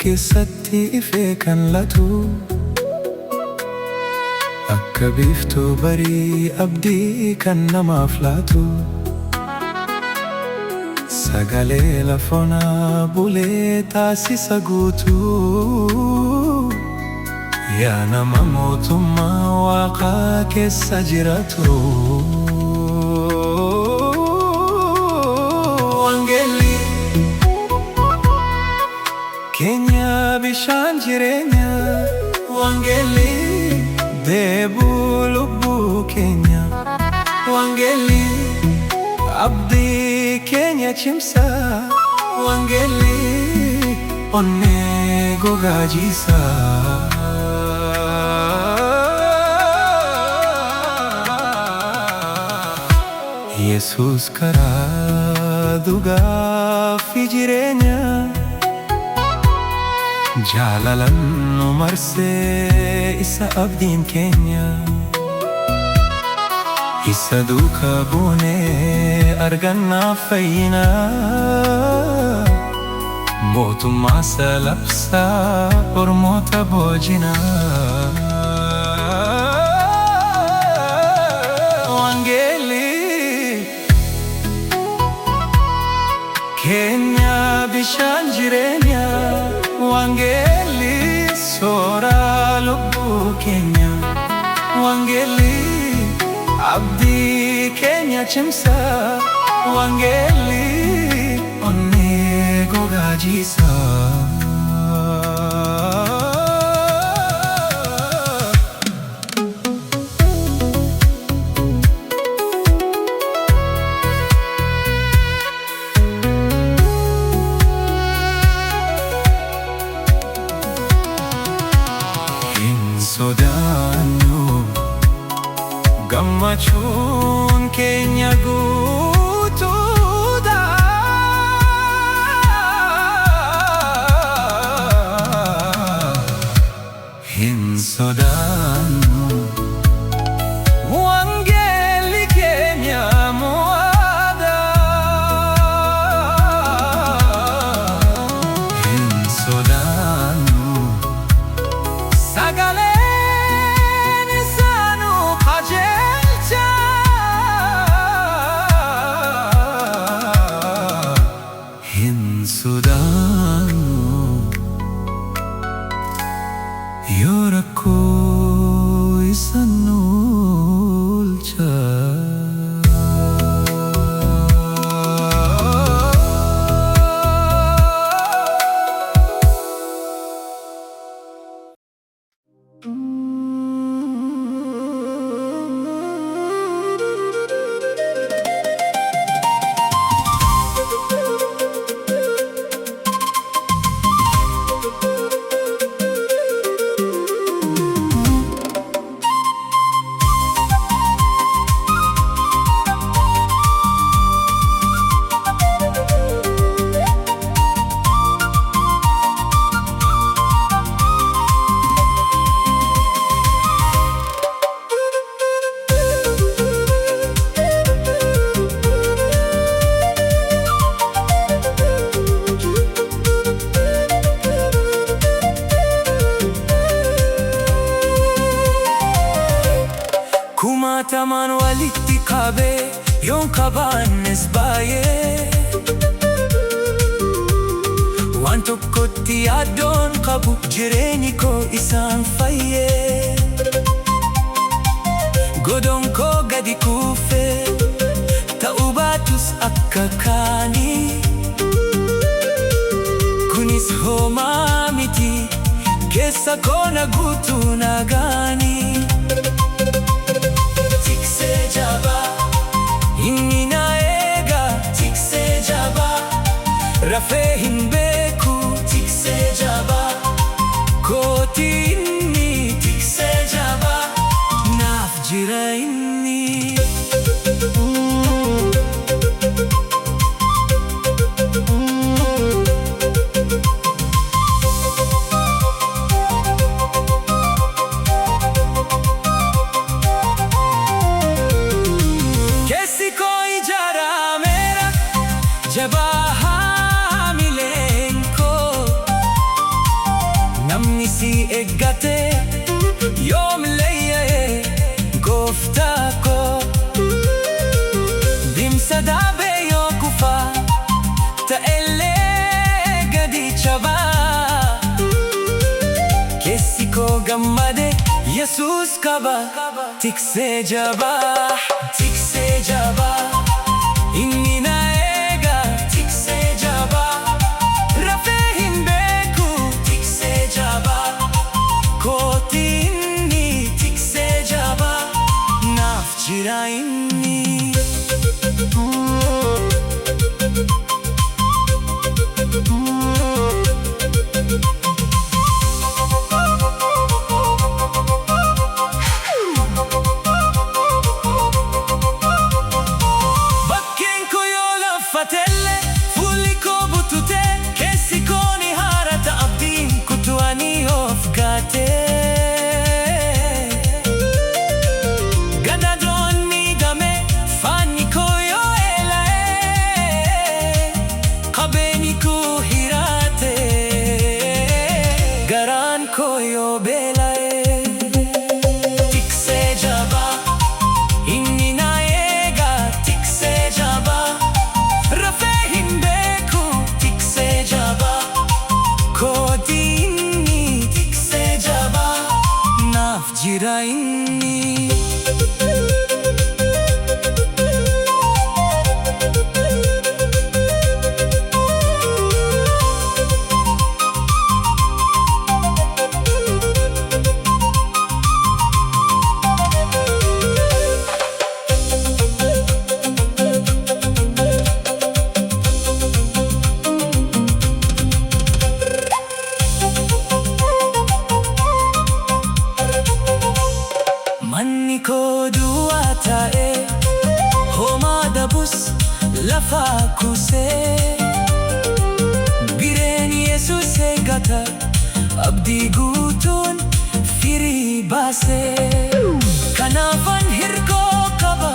keessatti ifee kan latu akka biiftuu barii abdii kan namaaf laatu sagalee lafoonaa bulee taasisa guutuu yaa nama mootummaa waaqaa keessa jiraatu. Wangeelli keenya bishaan jireenya, wangeelli deebuu lubbuu keenya, wangeelli abdii keenya cimsa, wangeelli onnee gogaa jiisa. Yesuus karaa dhugaa fi jireenya, jaalalaan nu marsee isa abdiin keenya. Isa duukaa buunee argannaa fayyina, mootummaa salabsaa ormoota boojina. Wangeelli keenya bishaan jireenya, wangeelli soora lubbuu keenya, wangeelli abdii keenya cimsa, wangeelli onnee gogaa jiisa. Hin sodaannu gammachuun keenya guutuudha, hin sodaannu wangeelli keenya mo'aadha, hin sodaannu sagalee yoo rakkoo isa nu oolcha. Kumaatamaan walitti qabee yoon qabaannes baay'ee, waan tokkotti yaadoon qabu jireenyi koo isaan fayyee. Godoon koo gadi kuufee ta'uu baatus akka kaanii, kunis homaa miti keessa koo na guutuu nagaanii. Inni na eega tiksee jabaa, rafee hin beeku tiksee jabaa, kooti inni tiksee jabaa, naaf jira inni. jabaa haamilee eeggate yoom leeyya'ee gooftaa koo dimsa daabee yoo kufaa ta'ellee gadi cabaa keessi koo gammade Yesuus qaba tiksee jabaa inni na eega tiksee jabaa rafee hin beeku tiksee jabaa kooti inni tiksee jabaa naaf jira inni. Fuulli koo bututee keessi koo ni haarata abdiin kutuanii of gaatee gadadoon miidhame faanni koo yoo eela'ee qabeenyi koo hiraatee garaan koo yoo beela'ee tiksee jabaa inni na eega tiksee jabaa rafee hin beeku tiksee jabaa kooti inni tiksee jabaa naaf jira inni. Manni koo duwwaa taa'ee homaa dabus lafaa kuusee bireen Yesuus eeggata abdii guutuun firii baasee kanaafan hirkoo qaba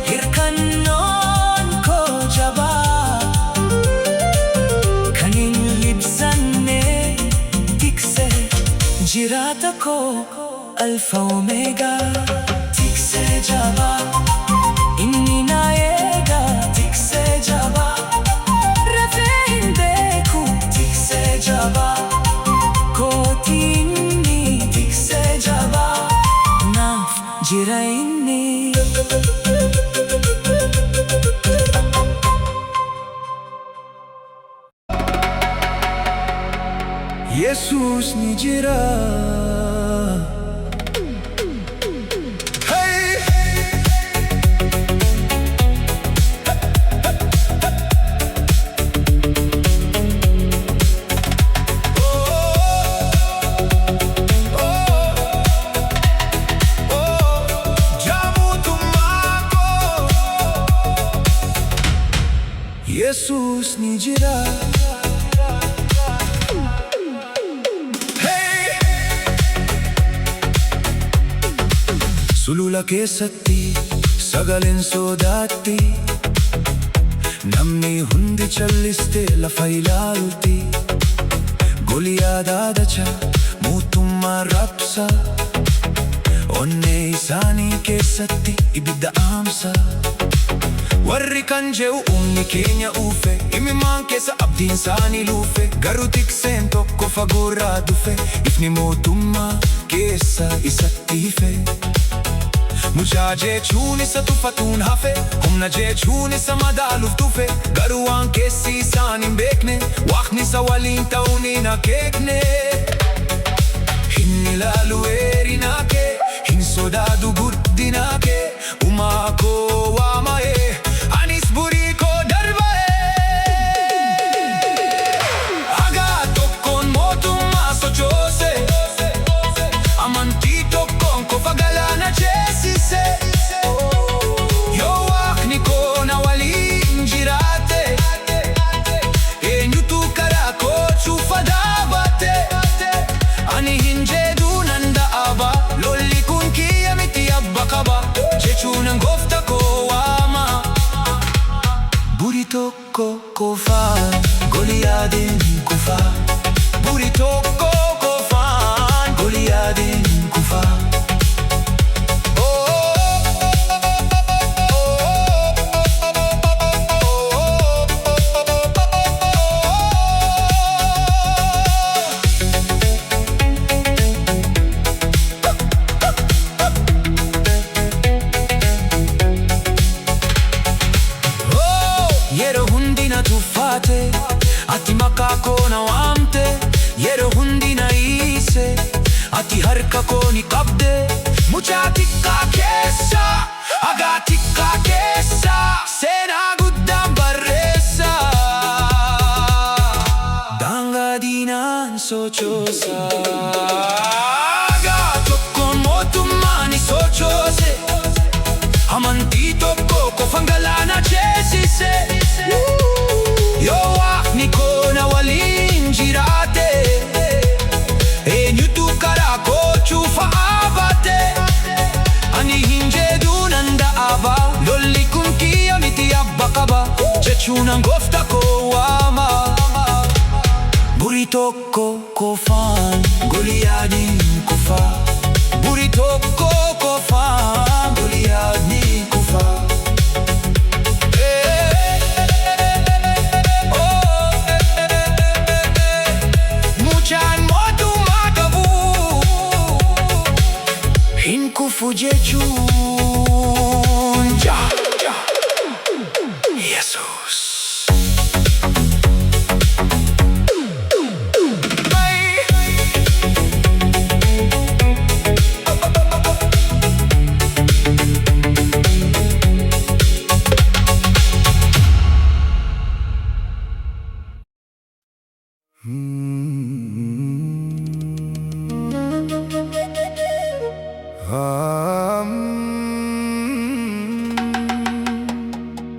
hirkannoon koo jabaa kan hin libsanne tiksee jiraata koo Alfa Omega tiksee jabaa inni na eega tiksee jabaa rafee hin beeku tiksee jabaa kooti inni tiksee jabaa naaf jira inni. Yesuus ni jira. Yesuus ni jira. Sulula keessatti sagaleen sodaatti namni hundi callistee lafa ilaalutti Goliyaad dacha mootummaa rabsa onnee isaanii keessatti ibidda aamsa. Warri kan jehu humni keenya uufe imimmaan keessa abdiin isaanii luufe garuu tikseen tokko fagoorraa dhufe ifni mootummaa keessa isatti hife. Mucaa jechuun isa tuffatuun hafe humna jechuun isa madaaluuf dhufe garuu waan keessi isaan hin beekne waaqni isa waliin ta'uun hin akeekne. Hin ilaalu dheerinaa kee hin sodaatu guddinaa kee uumaa koo waama'ee anis burii koo darba'ee hagaa tokkoon mootummaa sochoose amantii tokkoon kofa galaana ceesise. Yoo waaqni koo na waliin jiraate eenyutu karaa koo cufa dhaabate ani hin jedhu nan da'aba lolli kun kiyya miti abba qaba jechuun gooftaa ati harka koo ni qabde mucaa xiqqaa keessa hagaa xiqqaa keessa seenaa guddaan barreessa daangaa diinaan sochoosa hagaa tokkoon mootummaa ni sochoose amantii tokko qofaan galaana ceesise yoo waaqni koo na waliin jiraate eenyutu karaa koo cufaa baate ani hin jedhu nan da'aba lolli kun kiyya miti abba qaba jechuun hangoofta koo waama burii tokko qofaan Goliyaadin kufa burii tokko qofaan Goliyaadin kufa mucaan mootummaa qabu hin kufu jechuun Yesuus.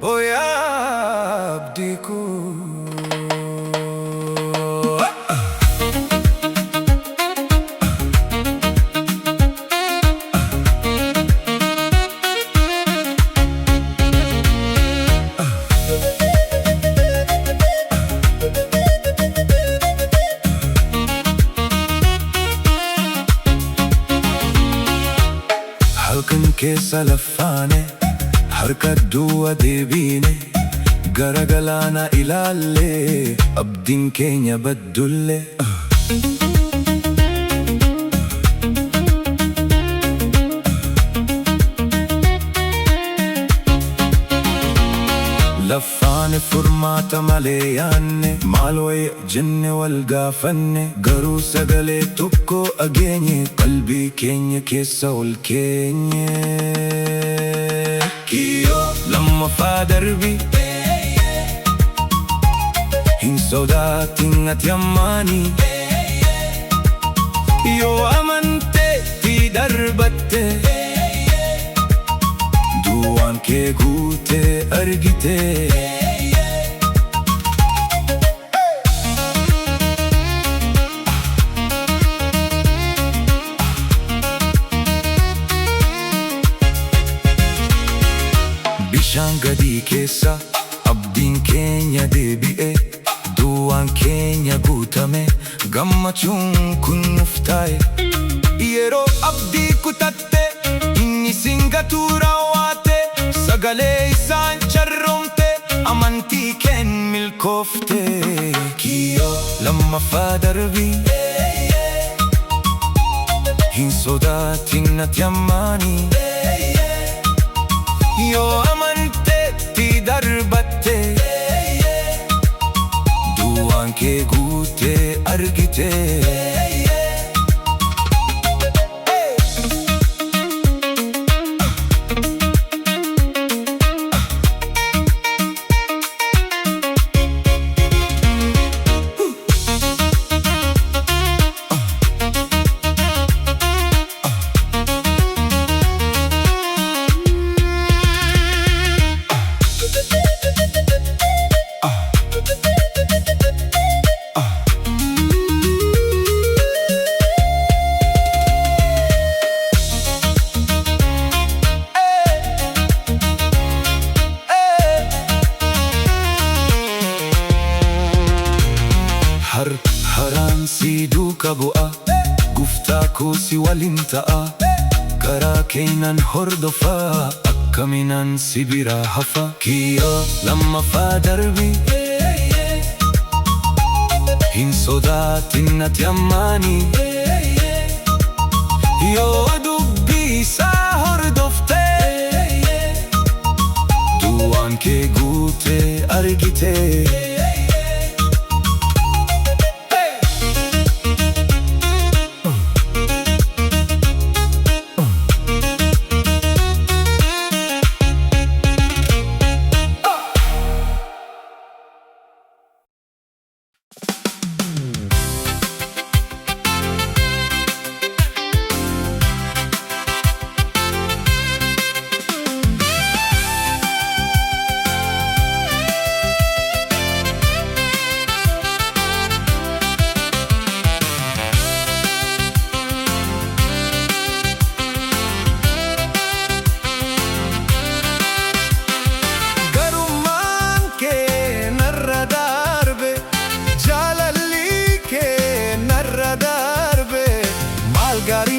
Oh ya abdiku halkan keessa lafaane harka du'a deebine gara galaana ilaalle abdiin keenya baddulle lafaane furmaata malee yaanne maal wayya jenne wal gaafanne garuu sagalee tokko dhageenye qalbii keenya keessa ol keenye kiyyoo lammaffaa darbi hin sodaatin ati ammaanii yoo amanteetti darbatte du'aan kee guute argite bishaan gadii keessa abdiin keenya deebi'e du'aan keenya guutame gammachuun kun nuuf taa'e yeroo abdii kutatte inni singatu raawwate sagalee isaan charroomte amantii keen milkoofte kiyyoo lammaffaa darbii hin sodaatin ati ammaanii yoo amanteetti darbatte du'aan kee guute argite haraan si duuka bu'a guftaa koo si waliin ta'a karaa keenan hordofaa akkaminan si biraa hafa kiyyoo lammaffaa darbii hin sodaatin ati ammaanii yoo dubbii isaa hordofte du'aan kee guute argite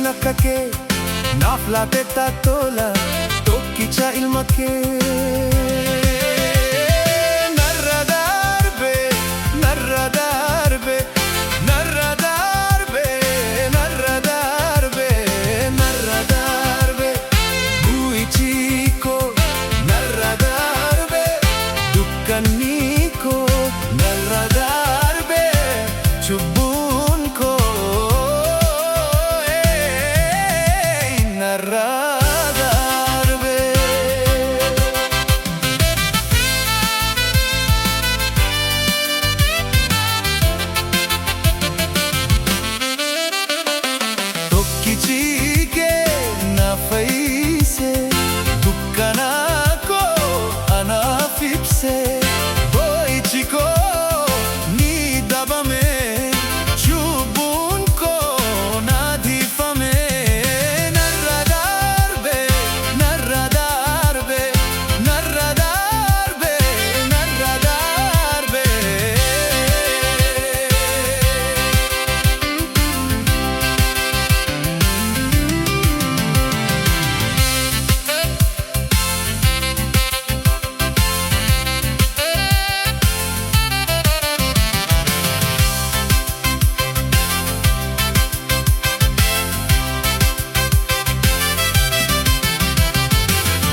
akka kee naaf laate taatola tokkicha ilma kee. Narra darbe, narra darbe, narra darbe, narra darbe, narra darbe, bu'ichi koo narra darbe, dukkanni koo narra darbe, cubbuun koo narra darbe. Tokkichi kee na fayyise, dukkana koo anaaf ibse, boo'ichi koo ni dabame, cubbuun koo naadifame. Narra darbe, narra darbe, narra darbe, narra darbe.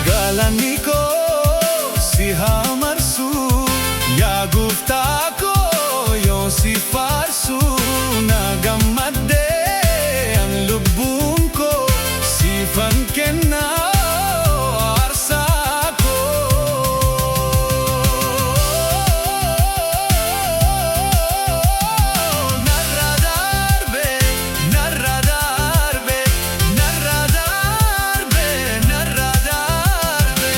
Galanni koo si haa marsu, yaa gooftaa koo yoon si faarsu. Na gammaddee an lubbuun koo siifan kenna aarsaa koo. Narra darbe, narra darbe, narra darbe, narra darbe.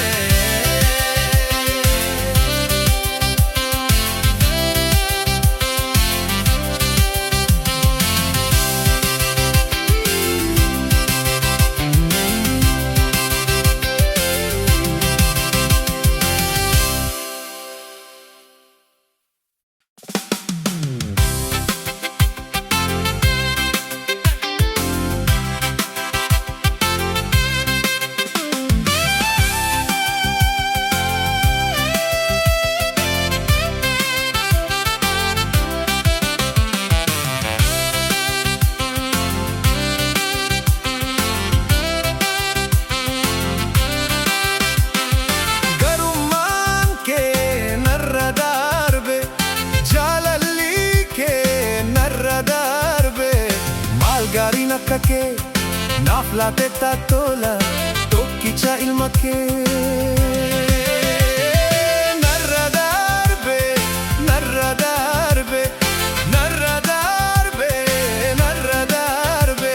Garummaan kee narra darbe, jaalalli kee narra darbe. Maal gaariin akka kee naaf laate taatola tokkicha ilma kee. Narra darbe, narra darbe, narra darbe, narra darbe,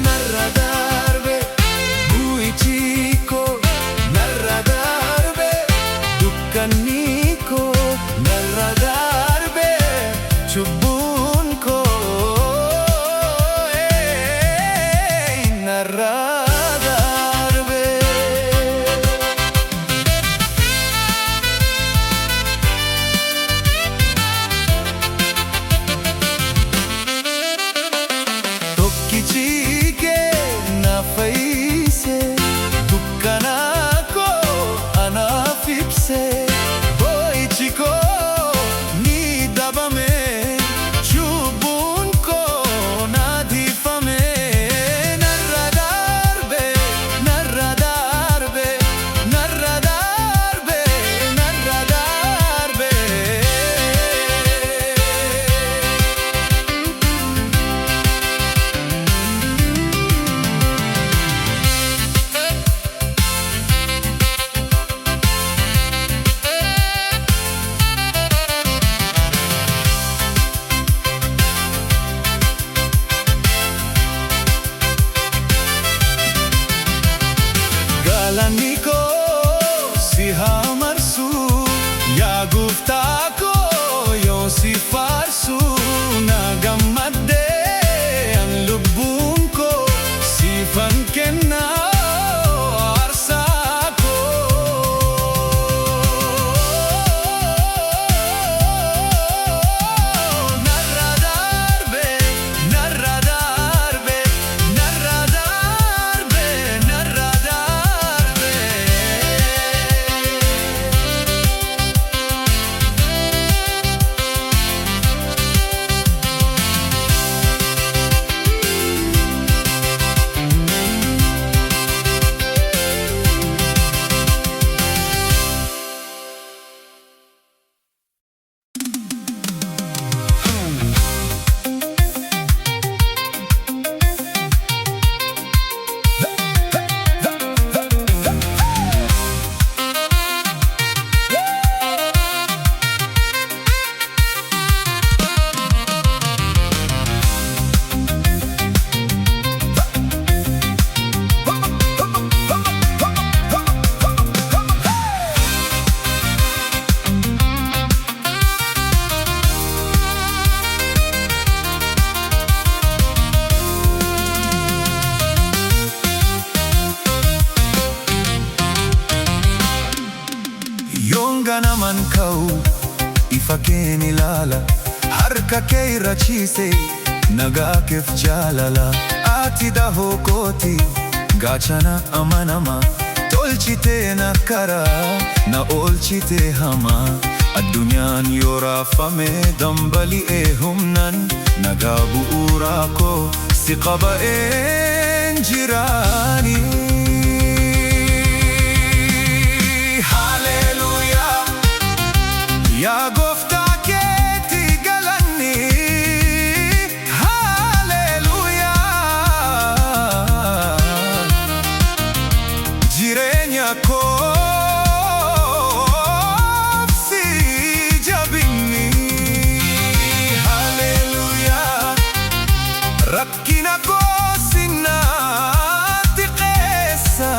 narra darbe, bu'ichi koo narra darbe, dukkanni koo narra darbe, cubbuun koo narra darbe. kee rachiise nagaa keef jaalala ati dahoo kooti gaachana amanamaa tolchitee na karaa na oolchitee hamaa addunyaan yoo raafame dambali'ee humnan nagaa bu'uuraa koo si qaba'een jiraanii. Haleluyaa yaa gooftaa keetti galanni haleluyaa jireenya koof si jabinni haleluyaa rakkina koo sinnaatti qeessa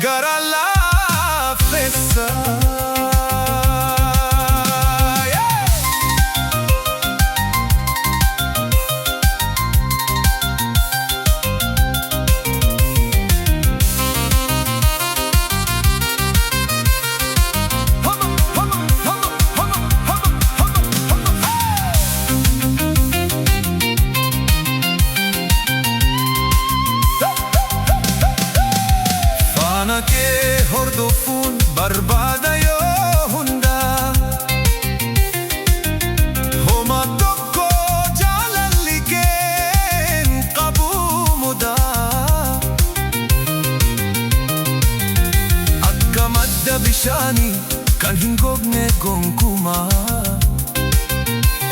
gara laafessa. Faana kee hordofuun barbaada yoo hundaa homaa tokko jaalalli keen qabu mudaa akka madda bishaanii kan hin gogne gonkumaa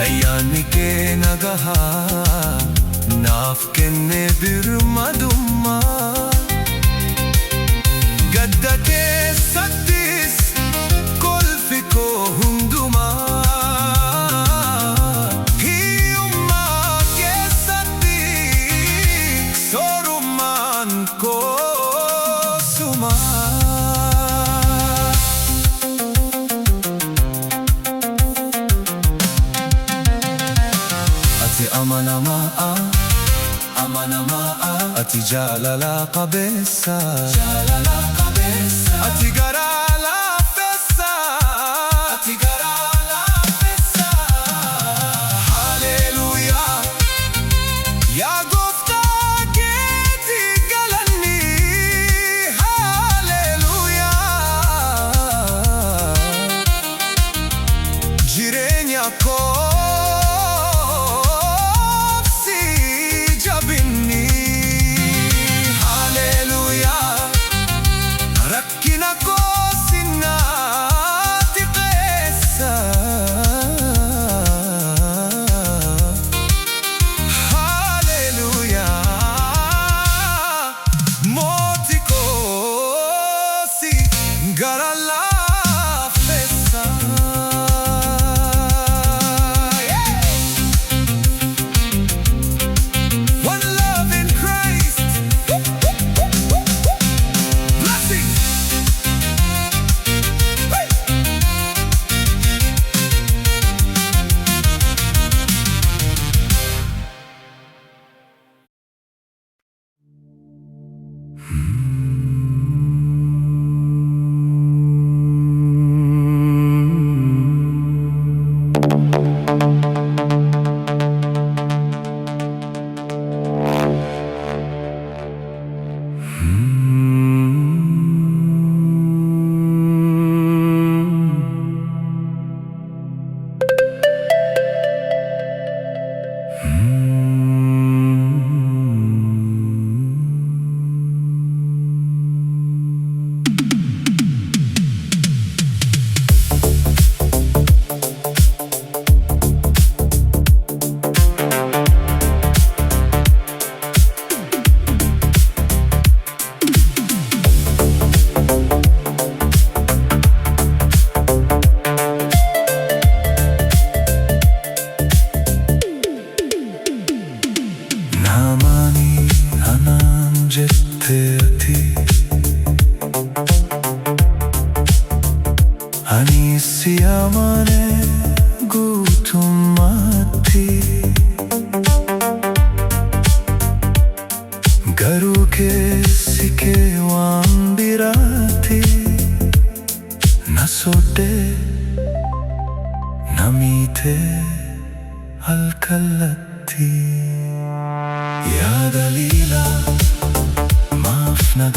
ayyaanni kee nagahaa naaf kenne birmadummaa. Gadda keessattis kolfi koo hundumaa hiyyummaa keessatti soorummaan koo sumaa. Ati amanamaa ati jaalala qabeessa ati garaa laafessa haleluyaa yaa gooftaa keetti galanni haleluyaa jireenya koof si jabinni rakkina koo sinnaatti qeessa haleluyaa mooti koo si gara laafessa. One love in Christ. Blessings.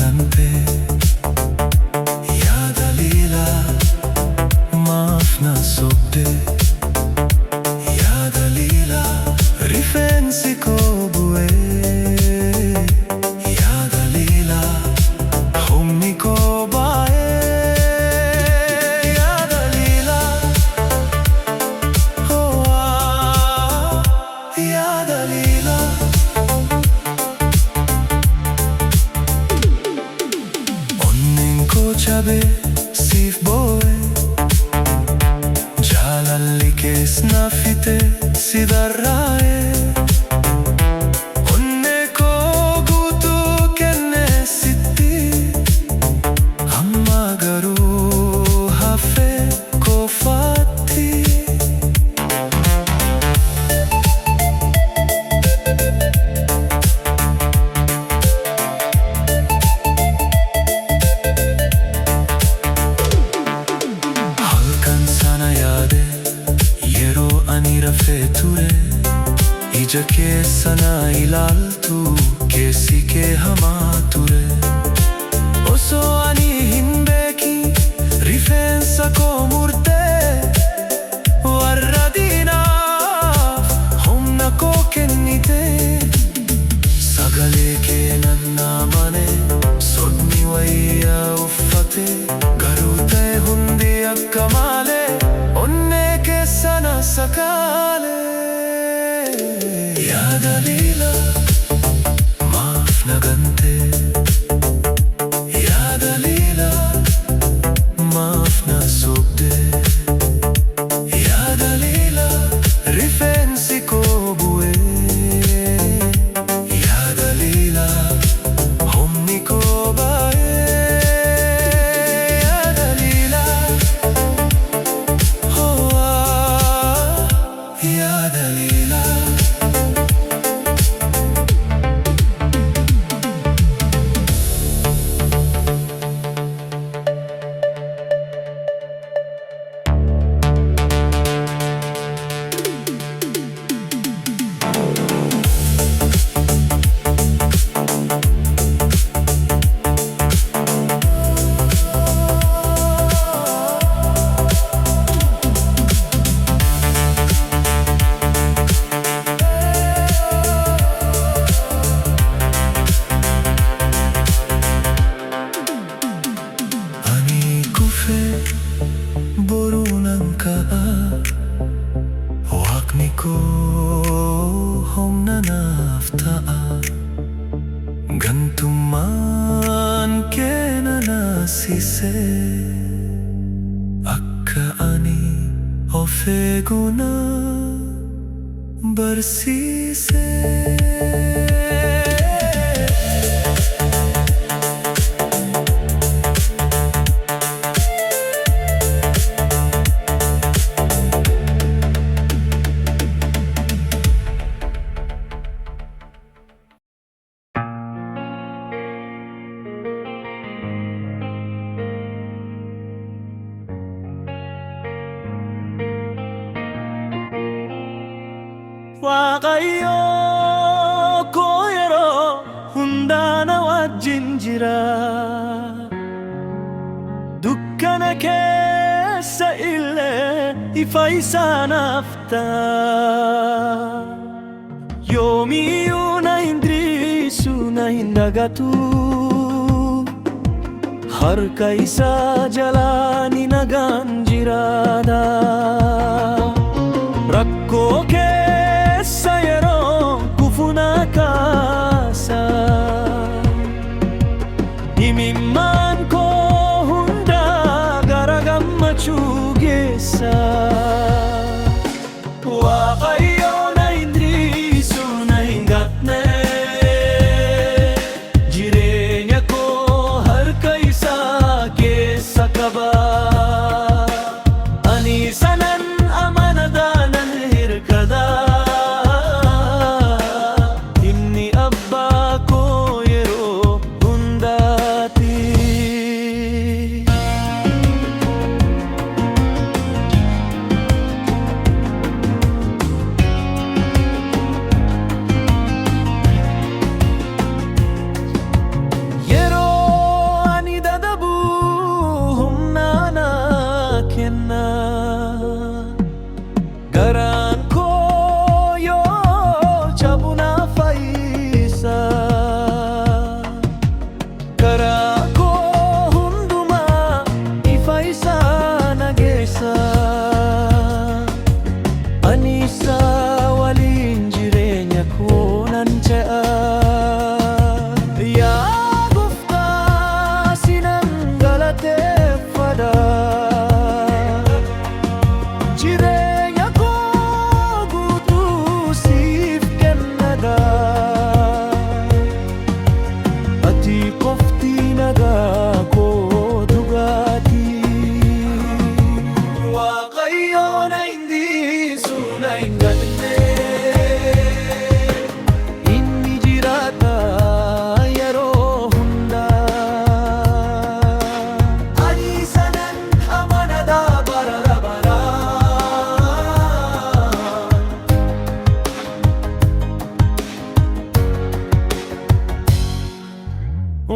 nagatante. Yadalila, maaf na sobde. Yadalila, rifensi ko bue. Yadalila, humni ko bae. Yadalila, oh ah, Yadalila. Chabe sif boe Jalalike snafite sidarrae Onne ko gutu kenne sitti Amma garu hafe ko fatti Rafee ture ija keessa na ilaaltu keessi kee hamaa ture osoo ani hin beekin rifeensa koo murtee warra diinaaf humna koo kennite sagalee kee nan amane sodni wayyaa uffate garuu ta'e hundi akka malee onnee keessa na sakale. Yadalila, maaf nagante. Yadalila, maaf na sobde. Yadalila, rifensi ko bue. Yadalila, humni ko bae. Yadalila, oh ah, Yadalila. Waaqni koo humna naaf ta'a gantummaan kee na naasise akka ani of eeguu na barsiise. Waaqayyo koo yeroo hundaa na wajjin jira dukkana keessa illee ifa isaa naaf ta'a yoomiyyuu na hin dhiisu na hin dagatu harka isaa jalaa ni nagaan jiraata rakkoo kaasa imimmaan koo hundaa gara gammachuu geessa Waaqayyo na hin dhiisu na hin gatne jireenya koo harka isaa keessa qaba ani sanan amanadaa nan hirkada Abbaa koo yeroo hundaati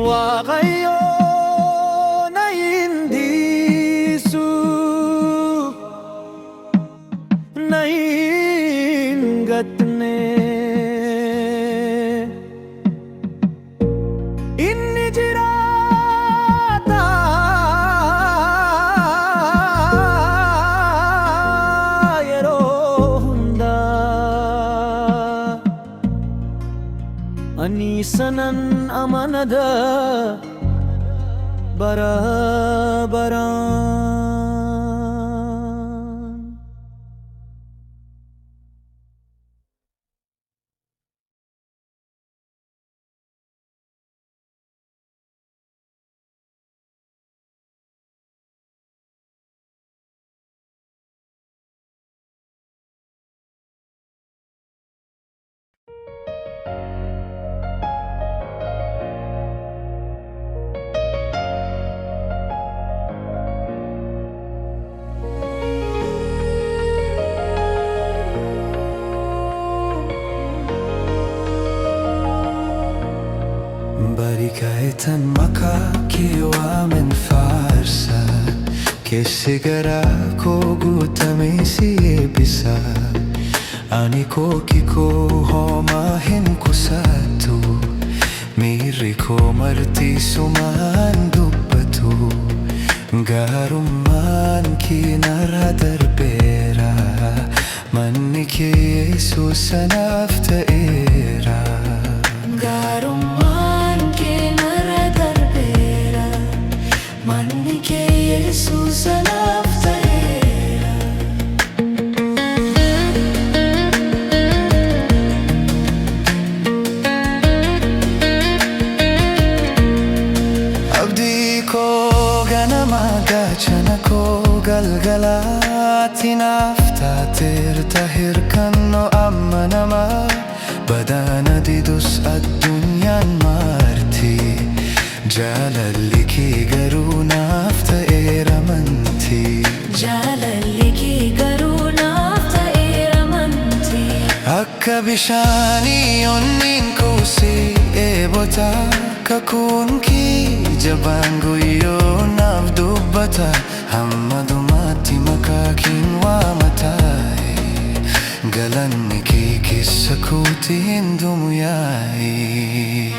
Waaqayyo na hindi naingat ne inni jirata yero hunda anisanan amanada barabaran. Barikaitan makakiwa min farsa Kesi gara ko gutame si ebisa Ani ko kiko homahin kusatu Miri ko marti suman dubbatu Garuman kinaradar bera Manni ke Jesus anafta era Garuman kinaradar bera Manni ke Jesus anafta era Abdi ko ganama gachana ko galgalati nafta tahir kanno amma nama Badana didus addunyan marti Jalalli ki garu nafta eramanti Jalalli ki garu nafta eramanti Akka bishani onnin kusi ebota Kakun ki jabangu yo naf dubbata Hammadumati makakin wa matai Galanni ki kissa kutin dumuyai